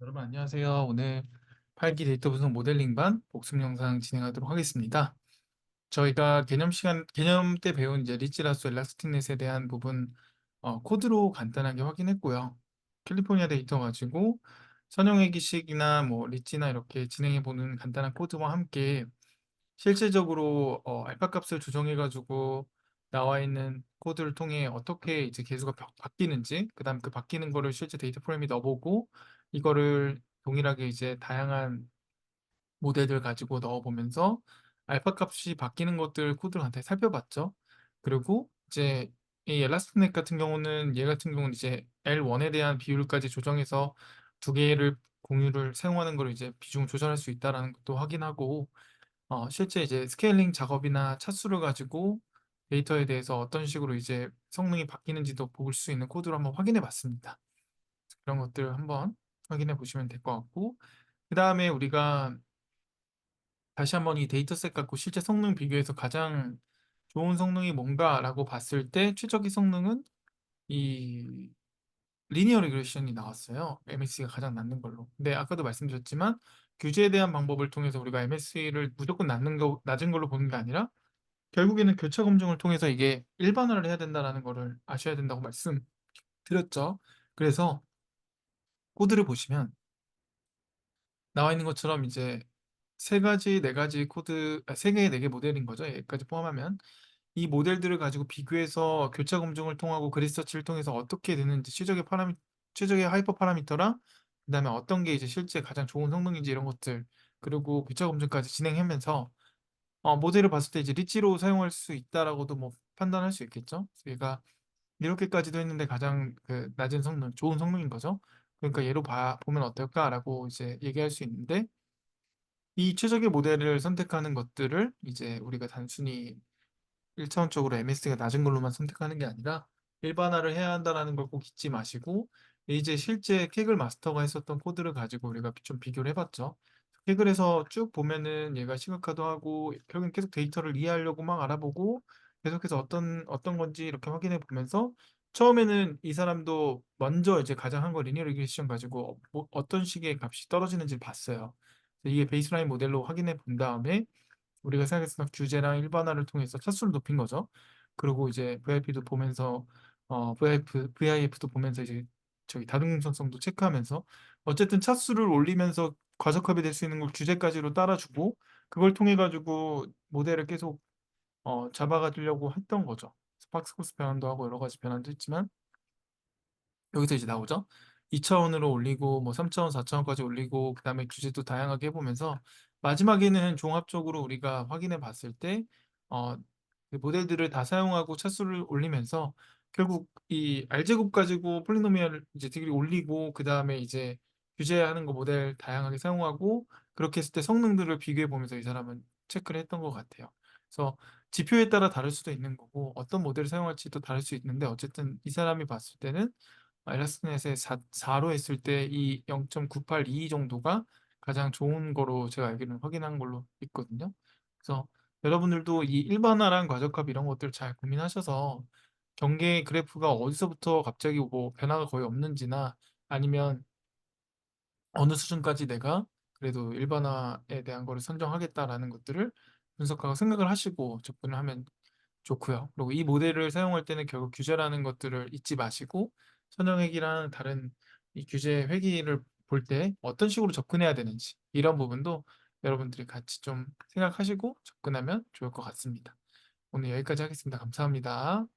여러분 안녕하세요. 오늘 8기 데이터 분석 모델링반 복습 영상 진행하도록 하겠습니다. 저희가 개념 때 배운 이제 리치라소 엘라스틱넷에 대한 부분 코드로 간단하게 확인했고요. 캘리포니아 데이터 가지고 선형회기식이나 뭐 리치나 이렇게 진행해 보는 간단한 코드와 함께 실질적으로 알파 값을 조정해 가지고 나와 있는 코드를 통해 어떻게 이제 개수가 바뀌는지, 그다음 그 바뀌는 거를 실제 데이터 프레임에 넣어보고 이거를 동일하게 이제 다양한 모델들 가지고 넣어보면서 알파 값이 바뀌는 것들 코드를 간단히 살펴봤죠. 그리고 이제 이 엘라스틱넷 같은 경우는 얘 같은 경우는 이제 L1에 대한 비율까지 조정해서 두 개를 공유를 사용하는 걸 이제 비중을 조절할 수 있다라는 것도 확인하고 실제 이제 스케일링 작업이나 차수를 가지고 데이터에 대해서 어떤 식으로 이제 성능이 바뀌는지도 볼 수 있는 코드로 한번 확인해 봤습니다. 그런 것들을 한번 확인해 보시면 될 것 같고, 그 다음에 우리가 다시 한번 이 데이터셋 갖고 실제 성능 비교해서 가장 좋은 성능이 뭔가라고 봤을 때 최적의 성능은 이 리니어 리그레션이 나왔어요. MSE가 가장 낮는 걸로. 근데 아까도 말씀드렸지만 규제에 대한 방법을 통해서 우리가 MSE를 무조건 낮은 걸로 보는 게 아니라 결국에는 교차 검증을 통해서 이게 일반화를 해야 된다라는 거를 아셔야 된다고 말씀드렸죠. 그래서 코드를 보시면 나와 있는 것처럼 이제 세 가지, 네 가지 코드, 세 개, 네 개 모델인 거죠. 여기까지 포함하면 이 모델들을 가지고 비교해서 교차 검증을 통하고 그리서치를 통해서 어떻게 되는지 최적의 하이퍼 파라미터랑 그다음에 어떤 게 이제 실제 가장 좋은 성능인지 이런 것들 그리고 교차 검증까지 진행하면서 모델을 봤을 때 이제 리치로 사용할 수 있다라고도 뭐 판단할 수 있겠죠. 얘가 이렇게까지도 했는데 가장 그 낮은 성능, 좋은 성능인 거죠. 그러니까 얘로 보면 어떨까라고 이제 얘기할 수 있는데 이 최적의 모델을 선택하는 것들을 이제 우리가 단순히 1차원적으로 MS가 낮은 걸로만 선택하는 게 아니라 일반화를 해야 한다는 걸 꼭 잊지 마시고 이제 실제 케글 마스터가 했었던 코드를 가지고 우리가 좀 비교를 해봤죠. 케글에서 쭉 보면은 얘가 시각화도 하고 결국엔 계속 데이터를 이해하려고 막 알아보고 계속해서 어떤 건지 이렇게 확인해 보면서 처음에는 이 사람도 먼저 이제 가장 한 거 리니어 리그레션 가지고 어떤 식의 값이 떨어지는지를 봤어요. 이게 베이스라인 모델로 확인해 본 다음에 우리가 생각했던 규제랑 일반화를 통해서 차수를 높인 거죠. 그리고 이제 VIP도 보면서 VIF도 보면서 이제 저기 다중공천성도 체크하면서 어쨌든 차수를 올리면서 과적합이 될 수 있는 걸 규제까지로 따라주고 그걸 통해 가지고 모델을 계속 잡아가 주려고 했던 거죠. 스팍스 코스 변환도 하고 여러 가지 변환도 했지만 여기서 이제 나오죠. 2차원으로 올리고 뭐 3차원, 4차원까지 올리고 그다음에 규제도 다양하게 해보면서 마지막에는 종합적으로 우리가 확인해 봤을 때 어, 그 모델들을 다 사용하고 차수를 올리면서 결국 이 R제곱 가지고 폴리노미얼 이제 디그리 올리고 그다음에 이제 규제하는 거 모델 다양하게 사용하고 그렇게 했을 때 성능들을 비교해 보면서 이 사람은 체크를 했던 것 같아요. 그래서 지표에 따라 다를 수도 있는 거고 어떤 모델을 사용할지도 다를 수 있는데 어쨌든 이 사람이 봤을 때는 엘라스트넷에 4로 했을 때 이 0.9822 정도가 가장 좋은 거로 제가 알기로는 확인한 걸로 있거든요. 그래서 여러분들도 이 일반화랑 과적합 이런 것들 잘 고민하셔서 경계 그래프가 어디서부터 갑자기 뭐 변화가 거의 없는지나 아니면 어느 수준까지 내가 그래도 일반화에 대한 거를 선정하겠다라는 것들을 분석하고 생각을 하시고 접근을 하면 좋고요. 그리고 이 모델을 사용할 때는 결국 규제라는 것들을 잊지 마시고 선형회기랑 다른 이 규제 회기를 볼 때 어떤 식으로 접근해야 되는지 이런 부분도 여러분들이 같이 좀 생각하시고 접근하면 좋을 것 같습니다. 오늘 여기까지 하겠습니다. 감사합니다.